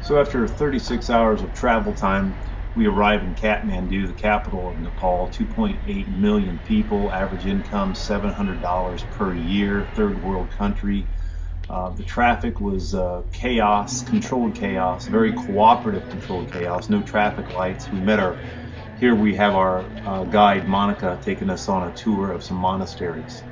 So after 36 hours of travel time, we arrive in Kathmandu, the capital of Nepal. 2.8 million people, average income $700 per year, third world country. The traffic was chaos, controlled chaos, very cooperative controlled chaos, no traffic lights. Here we have our guide Monica taking us on a tour of some monasteries.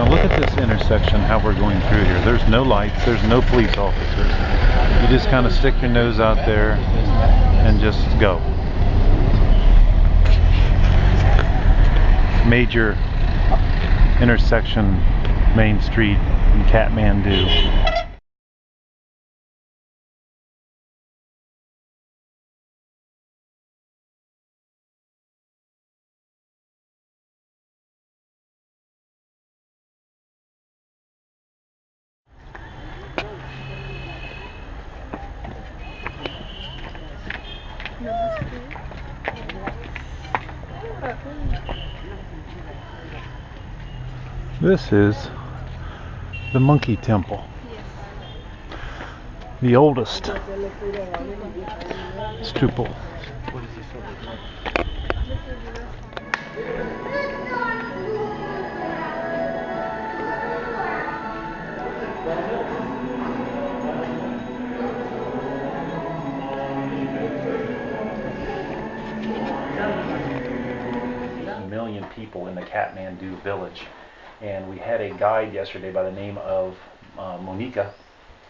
Look at this intersection, how we're going through here. There's no lights, there's no police officers. You just kind of stick your nose out there and just go. Major intersection, main street in Kathmandu. This is the Monkey Temple, the oldest stupa. Million people in the Kathmandu village, and we had a guide yesterday by the name of Monica,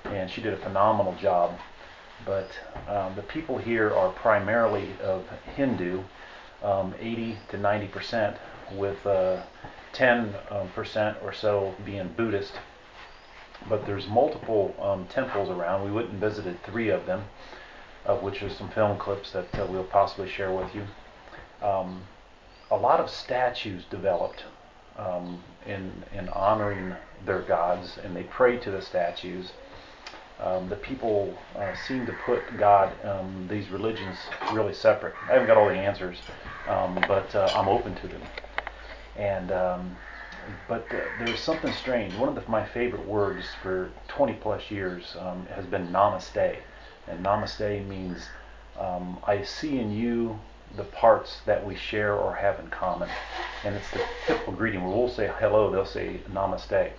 and she did a phenomenal job. But the people here are primarily of Hindu, 80 to 90%, with 10% or so being Buddhist. But there's multiple temples around. We went and visited 3 of them, of which are some film clips that we'll possibly share with you. A lot of statues developed in honoring their gods, and they pray to the statues. The people seem to put God, these religions, really separate. I haven't got all the answers, but I'm open to them. And but there's something strange. One of my favorite words for 20 plus years has been namaste, and namaste means I see in you the parts that we share or have in common. And it's the typical greeting where we'll say hello, they'll say namaste.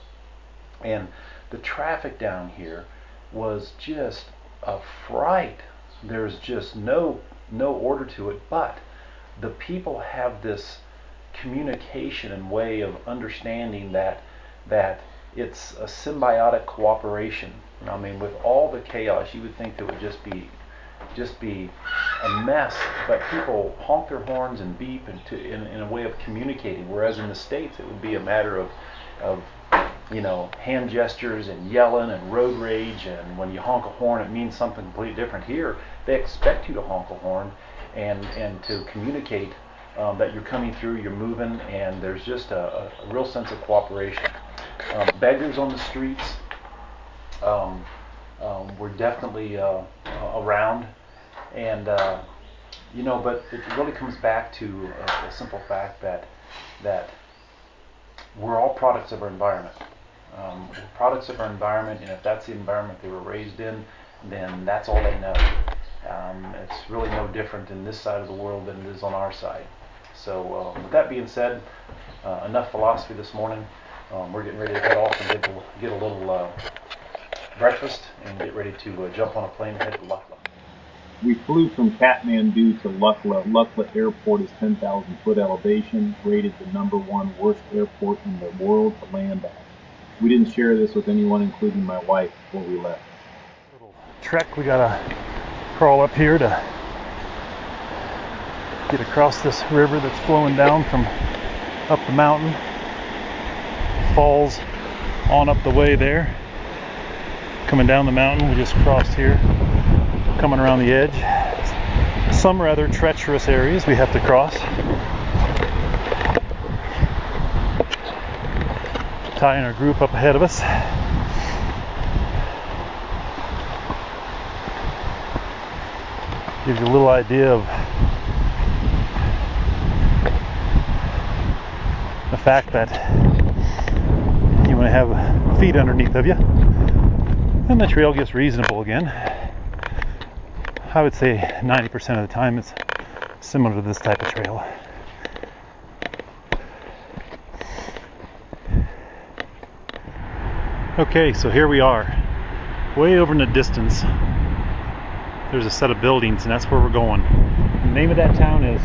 And the traffic down here was just a fright. There's just no order to it, but the people have this communication and way of understanding that it's a symbiotic cooperation. I mean, with all the chaos, you would think it would just be a mess, but people honk their horns and beep in a way of communicating, whereas in the States it would be a matter of hand gestures and yelling and road rage, and when you honk a horn it means something completely different. Here they expect you to honk a horn and to communicate that you're coming through, you're moving, and there's just a real sense of cooperation. Beggars on the streets were definitely around, and but it really comes back to a simple fact that we're all products of our environment. We're products of our environment, and if that's the environment they were raised in, then that's all they know. It's really no different in this side of the world than it is on our side. So with that being said, enough philosophy this morning. We're getting ready to head off and get a little breakfast and get ready to jump on a plane and head to Lukla. We flew from Kathmandu to Lukla. Lukla Airport is 10,000 foot elevation, rated the #1 worst airport in the world to land at. We didn't share this with anyone, including my wife, before we left. Little trek we gotta crawl up here to get across this river that's flowing down from up the mountain. Falls on up the way there. Coming down the mountain, we just crossed here. Coming around the edge. Some rather treacherous areas we have to cross. Tying our group up ahead of us. Gives you a little idea of the fact that you want to have feet underneath of you. And the trail gets reasonable again. I would say 90% of the time it's similar to this type of trail. Okay, so here we are. Way over in the distance, there's a set of buildings, and that's where we're going. The name of that town is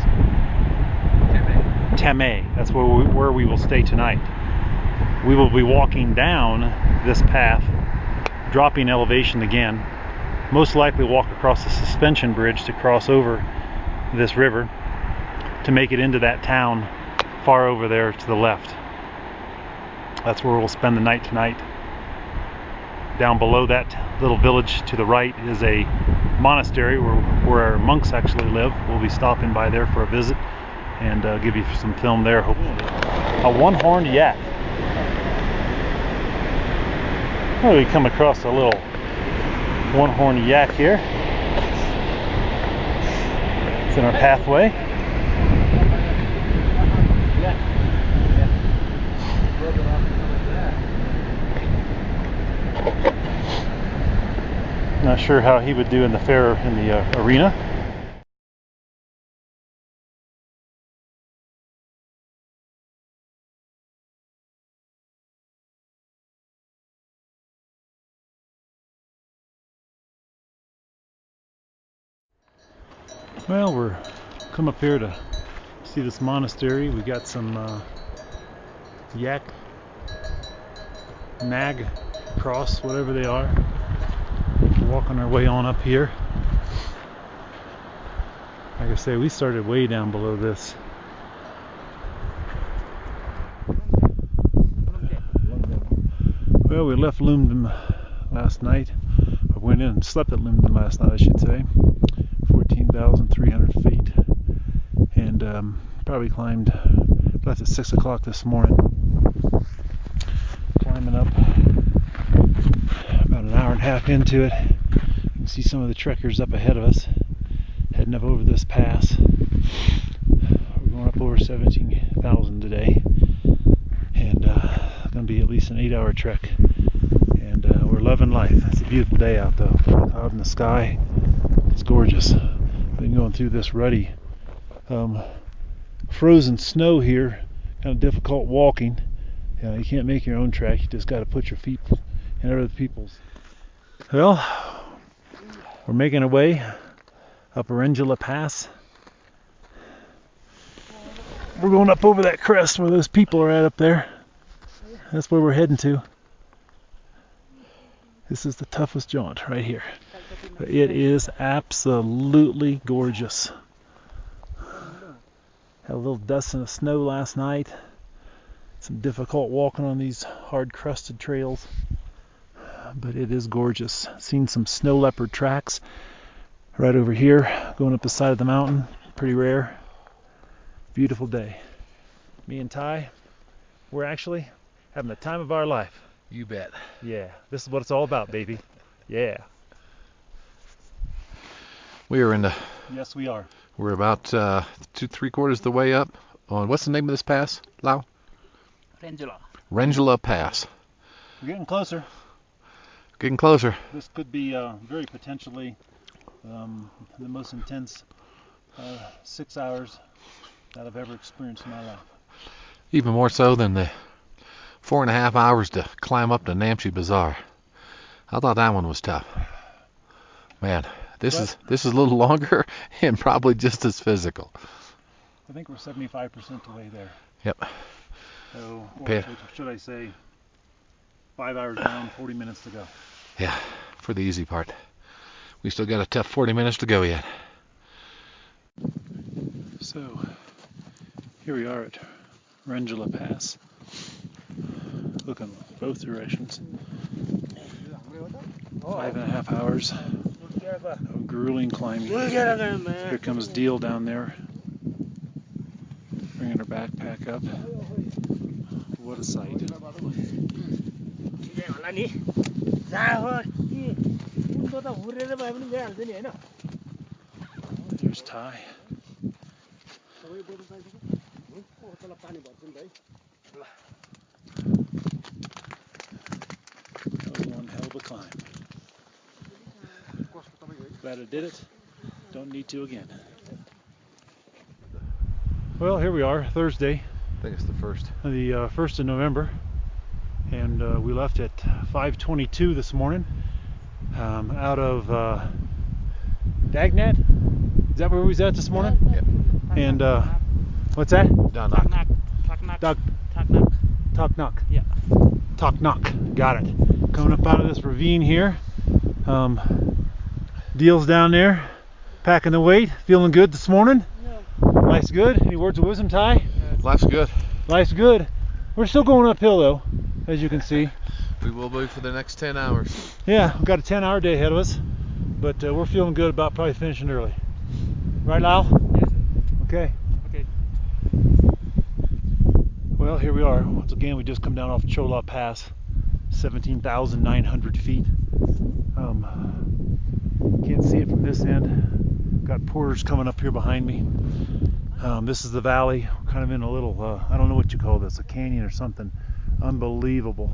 Tamay. That's where we will stay tonight. We will be walking down this path, dropping elevation again. Most likely walk across the suspension bridge to cross over this river to make it into that town far over there to the left. That's where we'll spend the night tonight. Down below that little village to the right is a monastery where our monks actually live. We'll be stopping by there for a visit and give you some film there, hopefully. A one-horned yak. Well, we come across a little one-horned yak here. It's in our pathway. Not sure how he would do in the fair in the arena. Well, we're come up here to see this monastery. We got some yak, nag, cross, whatever they are. We're walking our way on up here. Like I say, we started way down below this. Well, we left Lumden last night. I went in and slept at Lumden last night, I should say. 14,300 feet, and probably left at 6 o'clock this morning, climbing up about an hour and a half into it. You can see some of the trekkers up ahead of us heading up over this pass. We're going up over 17,000 today, and it's going to be at least an 8-hour trek, and we're loving life. It's a beautiful day out though, cloud in the sky. It's gorgeous. Been going through this ruddy frozen snow here, kind of difficult walking. You can't make your own track, you just got to put your feet in other people's. Well, we're making our way up Orangela Pass. We're going up over that crest where those people are at up there. That's where we're heading to. This is the toughest jaunt right here. But it is absolutely gorgeous. Had a little dust and snow last night. Some difficult walking on these hard crusted trails. But it is gorgeous. Seen some snow leopard tracks right over here going up the side of the mountain. Pretty rare. Beautiful day. Me and Ty, we're actually having the time of our life. You bet. Yeah, this is what it's all about, baby. Yeah. We are in the. Yes, we are. We're about 2-3/4 the way up on what's the name of this pass, Lau? Rengela Pass. We're getting closer. Getting closer. This could be very potentially the most intense 6 hours that I've ever experienced in my life. Even more so than the 4.5 hours to climb up to Namche Bazaar. I thought that one was tough. Man, this is a little longer and probably just as physical. I think we're 75% the way there. Yep. So, or should I say, 5 hours down, 40 minutes to go. Yeah, for the easy part. We still got a tough 40 minutes to go yet. So, here we are at Rengela Pass. Looking both directions. 5.5 hours of grueling climbing. Here comes Deal down there, bringing her backpack up. What a sight. Ty. That was one hell of a climb. Glad I did it. Don't need to again. Well, here we are, Thursday. I think it's the first. The 1st of November. And we left at 5:22 this morning out of Dagnat. Is that where we was at this morning? Yep. And what's that? Donak. Toknak. Yeah. Toknak. Got it. Coming up out of this ravine here. Deal's down there, packing the weight. Feeling good this morning. Life's good. Any words of wisdom, Ty? Life's good. Life's good. We're still going uphill though, as you can see. We will be for the next 10 hours. Yeah, we've got a 10-hour day ahead of us, but we're feeling good about probably finishing early. Right, Lyle? Yes, sir. Okay. Okay. Well, here we are. Once again, we just come down off Chola Pass, 17,900 feet. Can't see it from this end. Got porters coming up here behind me. This is the valley. We're kind of in a little, I don't know what you call this, a canyon or something. Unbelievable.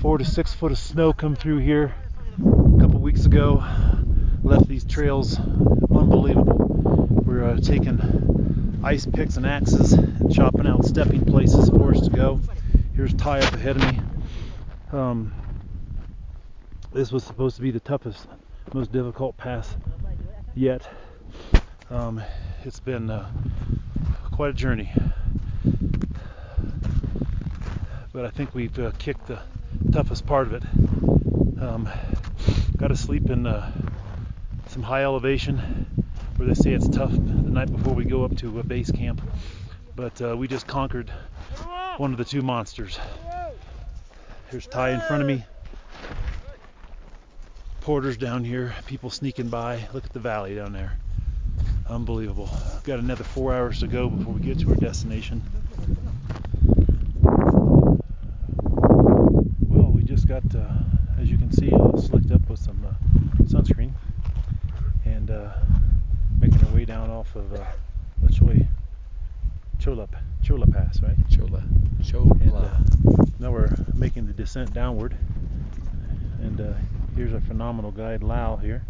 4 to 6 foot of snow come through here a couple weeks ago. Left these trails unbelievable. We're taking ice picks and axes and chopping out stepping places for us to go. Here's Ty up ahead of me. This was supposed to be the toughest, most difficult pass yet. It's been quite a journey, but I think we've kicked the toughest part of it. Got to sleep in some high elevation where they say it's tough the night before we go up to a base camp, but we just conquered one of the two monsters. Here's Ty in front of me. Porters down here, people sneaking by. Look at the valley down there. Unbelievable. Got another 4 hours to go before we get to our destination. Well, we just got, as you can see, slicked up with some sunscreen and making our way down off of Chola Pass, right? Chola. And now we're making the descent downward. And here's our phenomenal guide, Lau, here.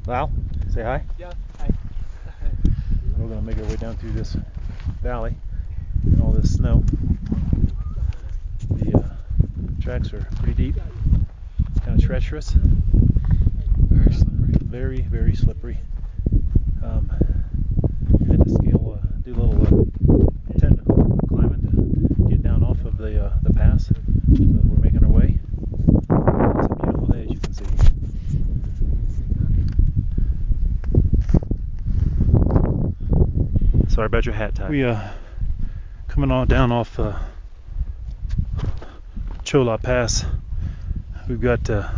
Lau, say hi. Yeah. Hi. We're going to make our way down through this valley and all this snow. The tracks are pretty deep, kind of treacherous. Very slippery. Very, very slippery. Had to scale, do a little technical climbing to get down off of the pass, but we're making our way. It's a beautiful day, as you can see. Sorry about your hat, Ty. We coming on down off Chola Pass. We've got a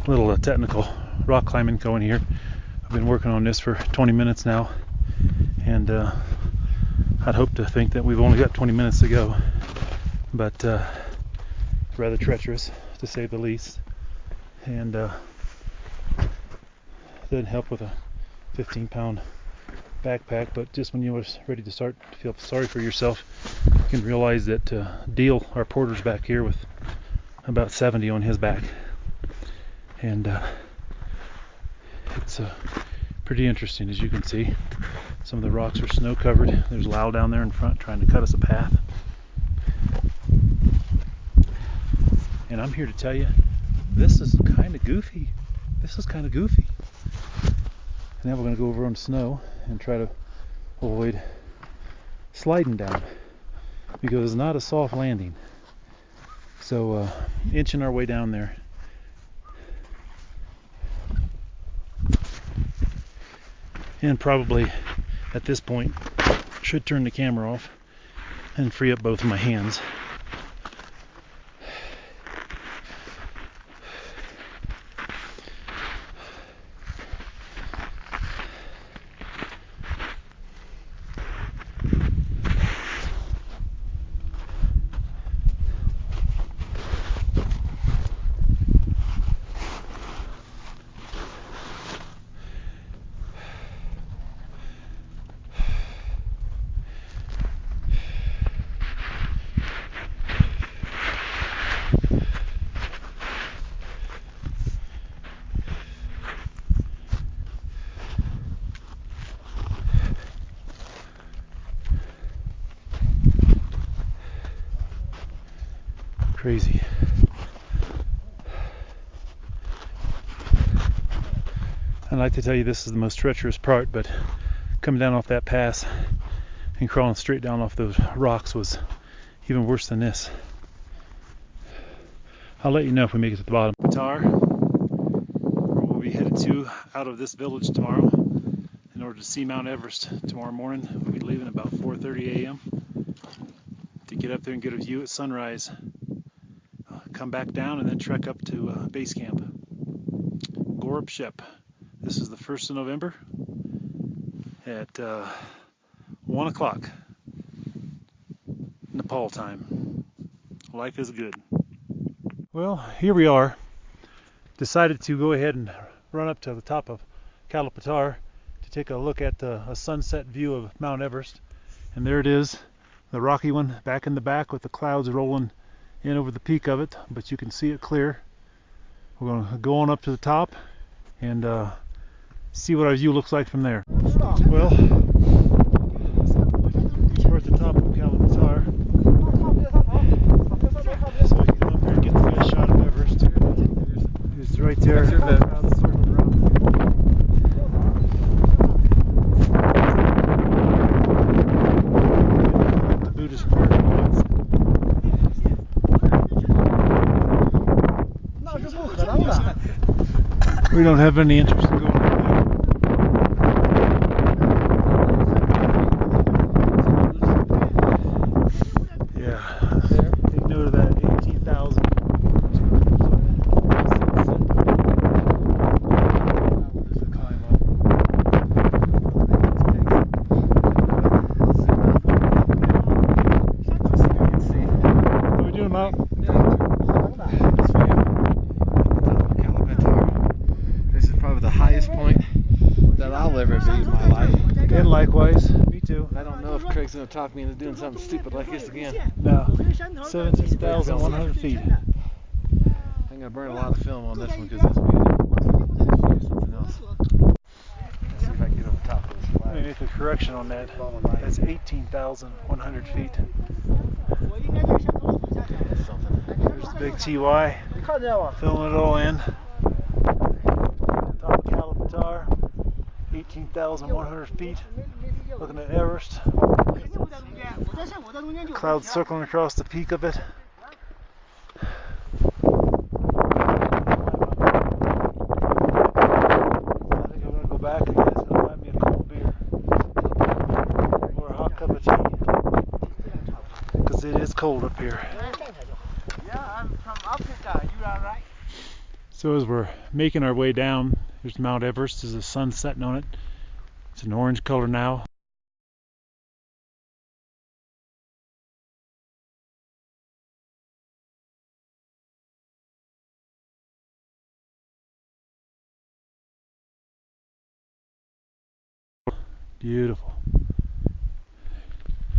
little technical rock climbing going here. I've been working on this for 20 minutes now, and I'd hope to think that we've only got 20 minutes to go, but it's rather treacherous to say the least, and doesn't help with a 15-pound backpack. But just when you were ready to start to feel sorry for yourself, you can realize that Deal, our porter's back here with about 70 on his back, and it's pretty interesting. As you can see, some of the rocks are snow covered. There's Lau down there in front trying to cut us a path, and I'm here to tell you, this is kind of goofy. Now we're going to go over on snow and try to avoid sliding down, because it's not a soft landing. So inching our way down there. And probably at this point should turn the camera off and free up both of my hands. Crazy. I'd like to tell you this is the most treacherous part, but coming down off that pass and crawling straight down off those rocks was even worse than this. I'll let you know if we make it to the bottom. Qatar, where we'll be headed to out of this village tomorrow in order to see Mount Everest tomorrow morning. We'll be leaving about 4:30 a.m. to get up there and get a view at sunrise. Come back down and then trek up to base camp. Gorup Shep. This is the 1st of November at 1 o'clock Nepal time. Life is good. Well, here we are. Decided to go ahead and run up to the top of Kalapatar to take a look at a sunset view of Mount Everest. And there it is, the rocky one back in the back with the clouds rolling in over the peak of it, but you can see it clear. We're going to go on up to the top and see what our view looks like from there. Well, we're at the top of Kalapatar, so we can come up here and get the best shot of Everest. It's right there. The Buddhist prayer points. We don't have any interest in going up there. Yeah, take note of that 18,000. There's a climb up. What are we doing, Mount? The highest point that I'll ever be in my life. And likewise, me too. I don't know if Craig's going to talk me into doing something stupid like this again. No, 17,100 feet. I'm going to burn a lot of film on this one because it's beautiful. Something else. Let's see if I can get over the top of this flag. Let me make a correction on that. That's 18,100 feet. That's something. There's the big TY. Filling it all in. Top of Kalapatar, 18,100 feet. Looking at Everest. Clouds circling across the peak of it. I think I'm going to go back and it's going to buy me a cold beer or a hot cup of tea because it is cold up here. Yeah, I'm from Africa. You are right. So as we're making our way down, there's Mount Everest. There's the sun setting on it. It's an orange color now. Beautiful.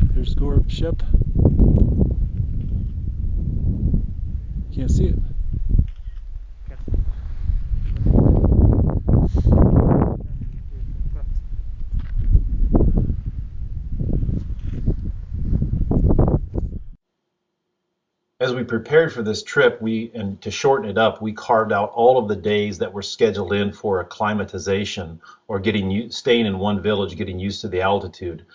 There's Gorup Shep. Can't see it. As we prepared for this trip, and to shorten it up, we carved out all of the days that were scheduled in for acclimatization or staying in one village, getting used to the altitude.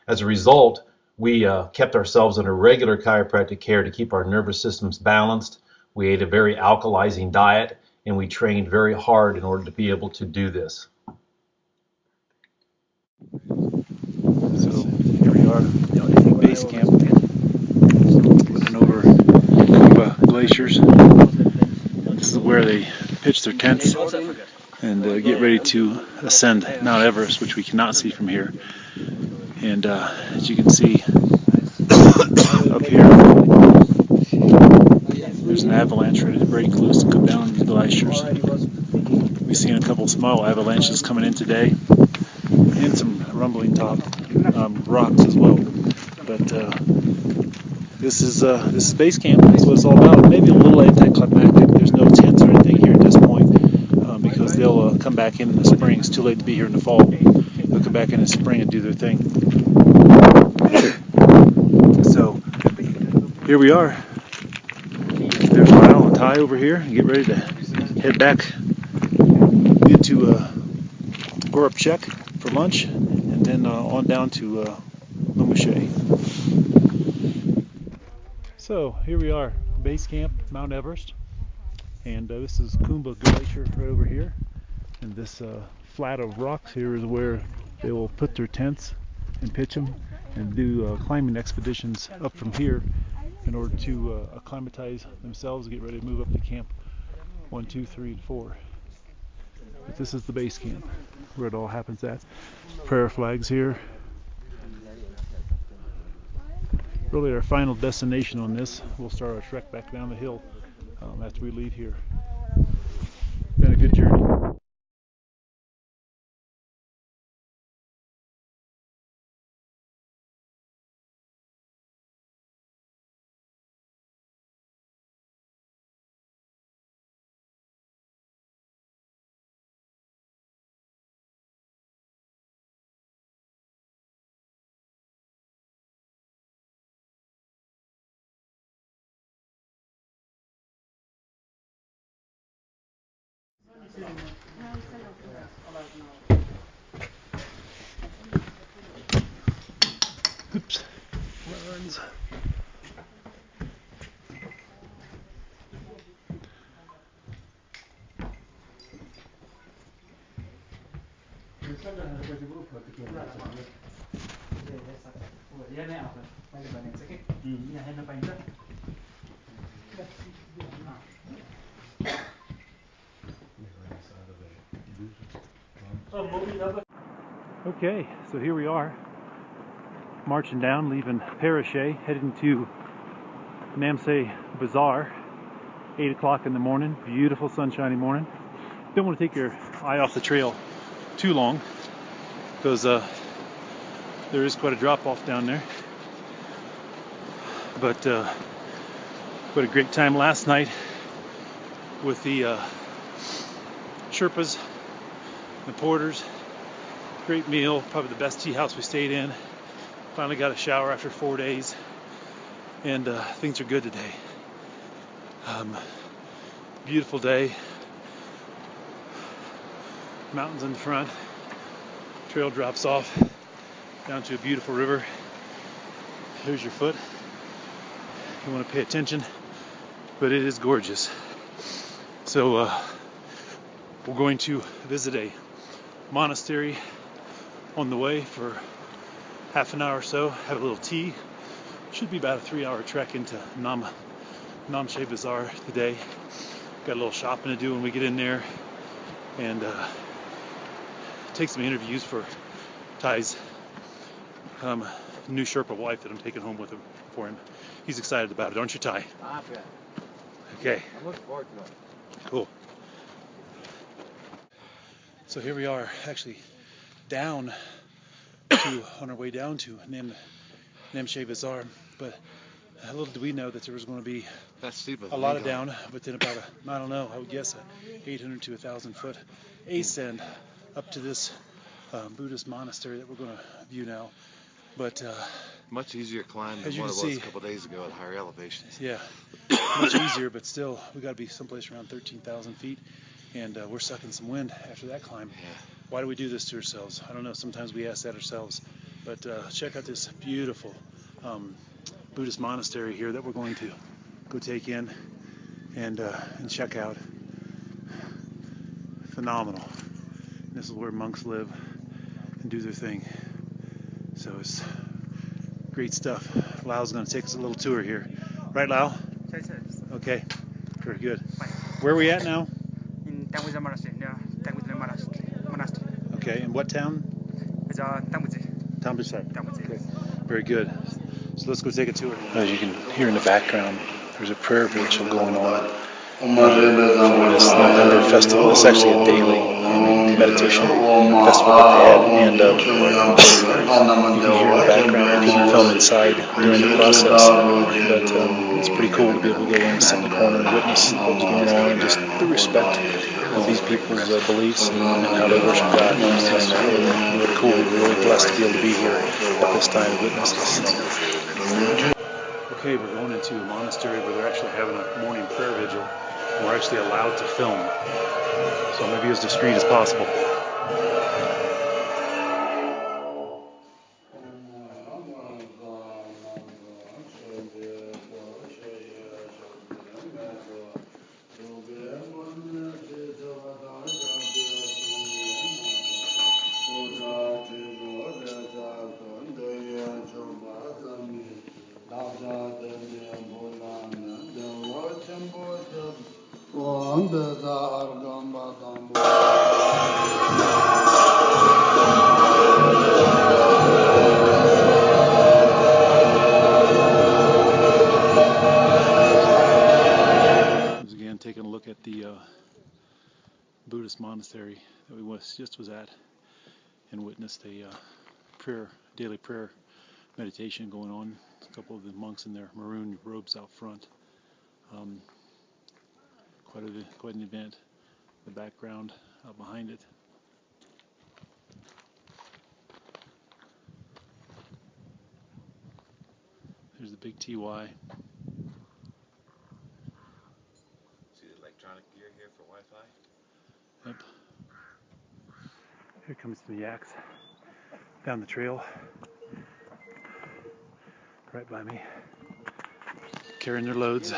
As a result, we kept ourselves under regular chiropractic care to keep our nervous systems balanced. We ate a very alkalizing diet, and we trained very hard in order to be able to do this. So here we are at base camp, looking over glaciers. This is where they pitch their tents and get ready to ascend Mount Everest, which we cannot see from here. And as you can see up here, there's an avalanche ready to break loose and come down into the glaciers. We've seen a couple small avalanches coming in today and some rumbling top rocks as well. But this is base camp. That's what it's all about. Maybe a little anticlimactic. There's no tents or anything here at this point because they'll come back in the spring. It's too late to be here in the fall. They'll come back in the spring and do their thing. So here we are. Ty over here and get ready to head back into Gorupchek for lunch, and then on down to Lamouche. So here we are, base camp, Mount Everest, and this is Kumba Glacier right over here, and this flat of rocks here is where they will put their tents and pitch them and do climbing expeditions up from here in order to acclimatize themselves and get ready to move up to camp 1, 2, 3, and 4. But this is the base camp where it all happens at. Prayer flags here. Really our final destination on this. We'll start our trek back down the hill after we leave here. Been a good journey. Oops. Runs. Okay, so here we are, marching down, leaving Parache, heading to Namche Bazaar, 8 o'clock in the morning, beautiful sunshiny morning. Don't want to take your eye off the trail too long, because there is quite a drop off down there. But we had a great time last night with the Sherpas, the porters. Great meal, probably the best tea house we stayed in. Finally got a shower after 4 days, and things are good today. Beautiful day. Mountains in front. Trail drops off down to a beautiful river. Here's your foot. You want to pay attention, but it is gorgeous. So we're going to visit a monastery on the way for half an hour or so, have a little tea. Should be about a 3-hour trek into Namche Bazaar today. Got a little shopping to do when we get in there, and take some interviews for Ty's new Sherpa wife that I'm taking home with him for him. He's excited about it, aren't you, Ty? Okay. I'm looking forward to it. Cool. So here we are, actually on our way down to Namche Bazaar, but little did we know that there was going to be a lot of down, but then about I would guess a 800 to 1,000 foot ascent up to this Buddhist monastery that we're going to view now. But Much easier climb than you what it can was see, a couple days ago at higher elevations. Yeah, much easier, but still, we got to be someplace around 13,000 feet, and we're sucking some wind after that climb. Yeah. Why do we do this to ourselves? I don't know. Sometimes we ask that ourselves. But check out this beautiful Buddhist monastery here that we're going to go take in and check out. Phenomenal. And this is where monks live and do their thing. So it's great stuff. Lau's going to take us a little tour here. Right, Lau? Okay. Very good. Where are we at now? In Tangwuzi Monastery, near Tangwuzi Monastery. Okay, in what town? It's Tangwuzi. Okay. Very good. So let's go take a tour. As you can hear in the background, there's a prayer vigil going on for this November festival. It's actually a daily meditation festival that they had, and you can hear in the background. You can film inside during the process, but it's pretty cool to be able to go in and sit in the corner and witness what was going on, and just the respect of these people's beliefs and how they worship God. It's really cool. We're really blessed to be able to be here at this time and witness this. Okay, we're going into a monastery where they're actually having a morning prayer vigil. We're actually allowed to film, so I'm going to be as discreet as possible. Again, taking a look at the Buddhist monastery that we just was at and witnessed a daily prayer meditation going on. A couple of the monks in their maroon robes out front. Quite an event. The background out behind it. There's the big TY. See the electronic gear here for Wi-Fi? Yep. Here comes the yaks down the trail. Right by me. Carrying their loads.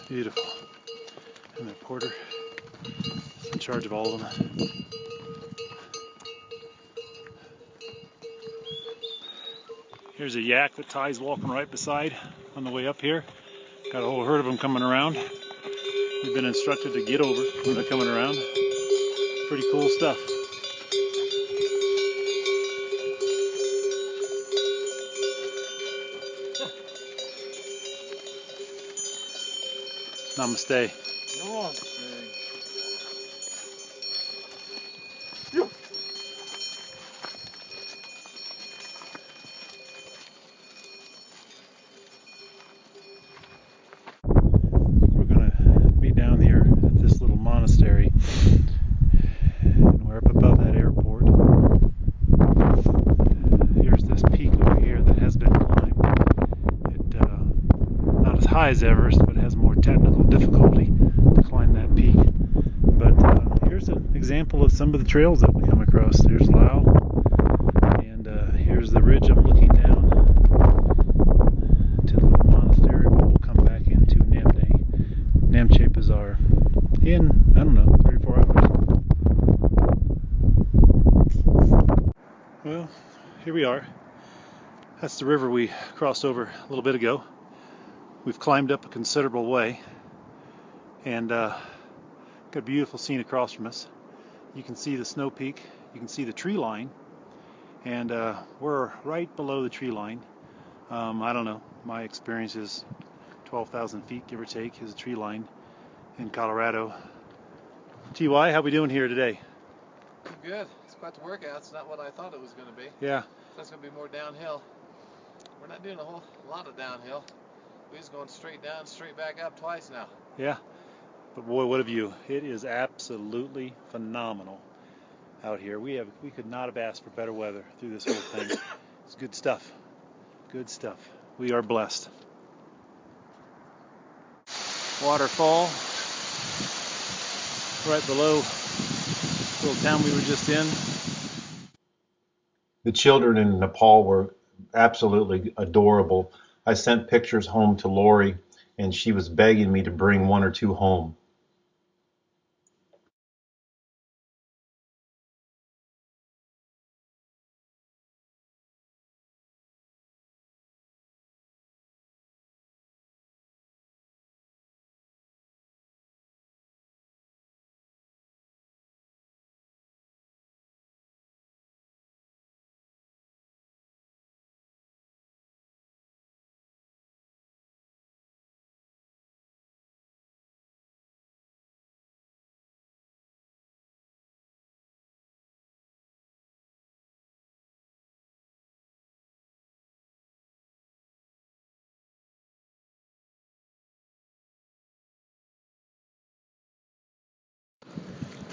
Beautiful. And their porter is in charge of all of them. Here's a yak that Ty's walking right beside on the way up here. Got a whole herd of them coming around. We've been instructed to get over when they're coming around. Pretty cool stuff. Namaste. We're going to be down here at this little monastery. And we're up above that airport. Here's this peak over here that has been climbed. Not as high as Everest, but it has more technical difficulty to climb that peak. But here's an example of some of the trails that we come across. There's Lao, and here's the ridge I'm looking down to the little monastery where we'll come back into Namche Bazaar in, I don't know, 3 or 4 hours. Well, here we are. That's the river we crossed over a little bit ago. We've climbed up a considerable way and got a beautiful scene across from us. You can see the snow peak, you can see the tree line, and we're right below the tree line. I don't know, my experience is 12,000 feet, give or take, is a tree line in Colorado. TY, how we doing here today? Good. It's quite the workout. It's not what I thought it was going to be. Yeah. So it's going to be more downhill. We're not doing a whole lot of downhill. We're just going straight down, straight back up twice now. Yeah. But boy, what a view. It is absolutely phenomenal out here. We could not have asked for better weather through this whole thing. It's good stuff. Good stuff. We are blessed. Waterfall right below the little town we were just in. The children in Nepal were absolutely adorable. I sent pictures home to Lori, and she was begging me to bring 1 or 2 home.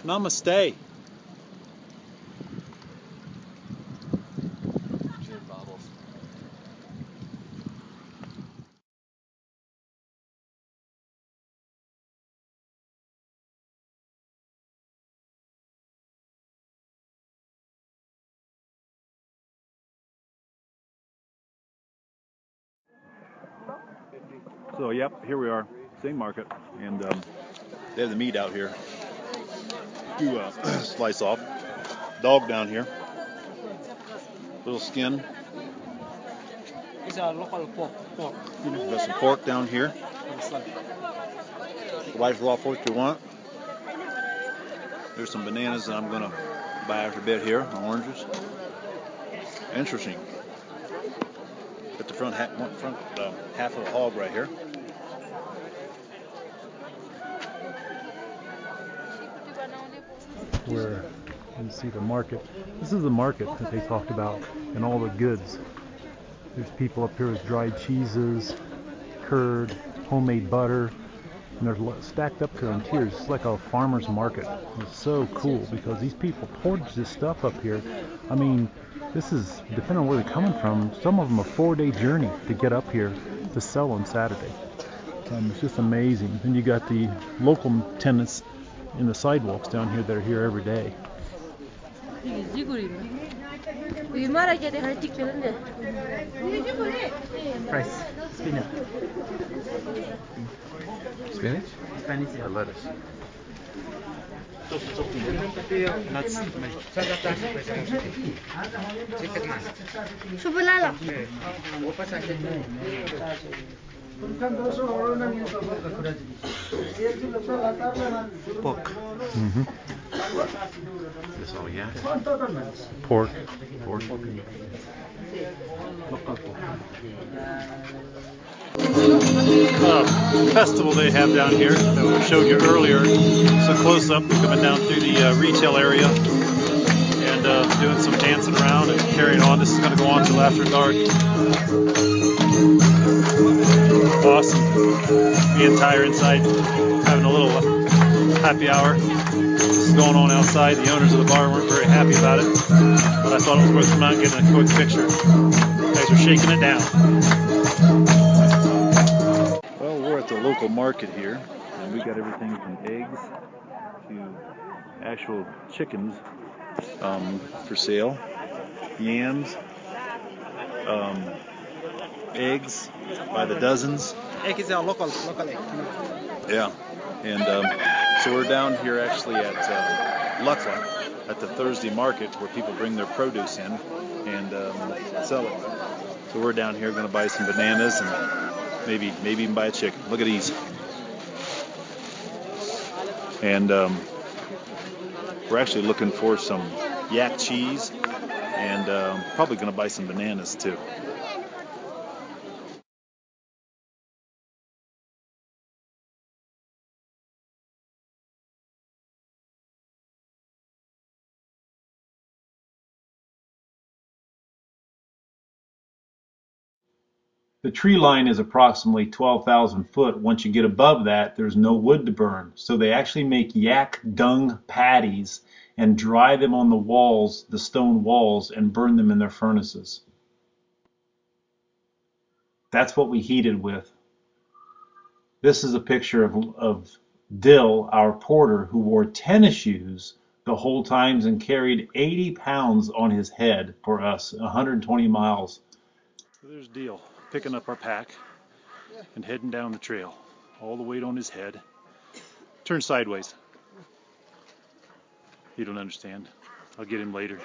Namaste. Gin bottles. So, yep, here we are, same market, and they have the meat out here to slice off. Dog down here, little skin. These are local pork. Got some pork down here. Slice raw pork if you want. There's some bananas that I'm going to buy after a bit here, oranges. Interesting. Got the front half of the hog right here. Where you see the market. This is the market that they talked about and all the goods. There's people up here with dried cheeses, curd, homemade butter, and they're stacked up here in tiers. It's like a farmer's market. It's so cool because these people portage this stuff up here. I mean, this is, depending on where they're coming from, some of them a 4-day journey to get up here to sell on Saturday. It's just amazing. Then you got the local tenants in the sidewalks down here that are here every day. Rice, spinach. Spinach? Spinach Or lettuce? Nuts. Pork. Mm-hmm. This all yak? Pork. Pork? Festival they have down here that we showed you earlier. So close up, coming down through the retail area and doing some dancing around and carrying on. This is going to go on until after dark. Awesome. Me and Ty are inside having a little happy hour. This is going on outside. The owners of the bar weren't very happy about it, but I thought it was worth coming out and getting a quick picture. You guys are shaking it down. Well, we're at the local market here, and we got everything from eggs to actual chickens for sale, yams, eggs by the dozens. Egg is our local egg. Yeah, and so we're down here actually at Lukla at the Thursday market where people bring their produce in and sell it. So we're down here going to buy some bananas and maybe even buy a chicken. Look at these. And we're actually looking for some yak cheese and probably going to buy some bananas too. The tree line is approximately 12,000 foot. Once you get above that, there's no wood to burn. So they actually make yak dung patties and dry them on the walls, the stone walls, and burn them in their furnaces. That's what we heated with. This is a picture of Dill, our porter, who wore tennis shoes the whole time and carried 80 pounds on his head for us, 120 miles. So there's Dill, picking up our pack and heading down the trail. All the weight on his head. Turn sideways. You don't understand. I'll get him later.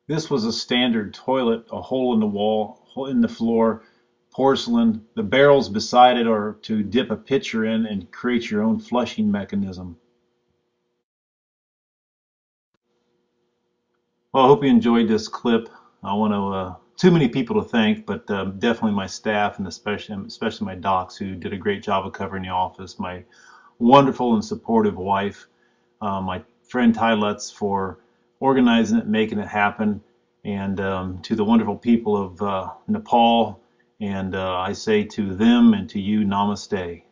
This was a standard toilet, a hole in the wall, hole in the floor, porcelain. The barrels beside it are to dip a pitcher in and create your own flushing mechanism. Well, I hope you enjoyed this clip. I want to, too many people to thank, but definitely my staff and especially my docs who did a great job of covering the office, my wonderful and supportive wife, my friend Ty Lutz for organizing it, making it happen, and to the wonderful people of Nepal, and I say to them and to you, namaste.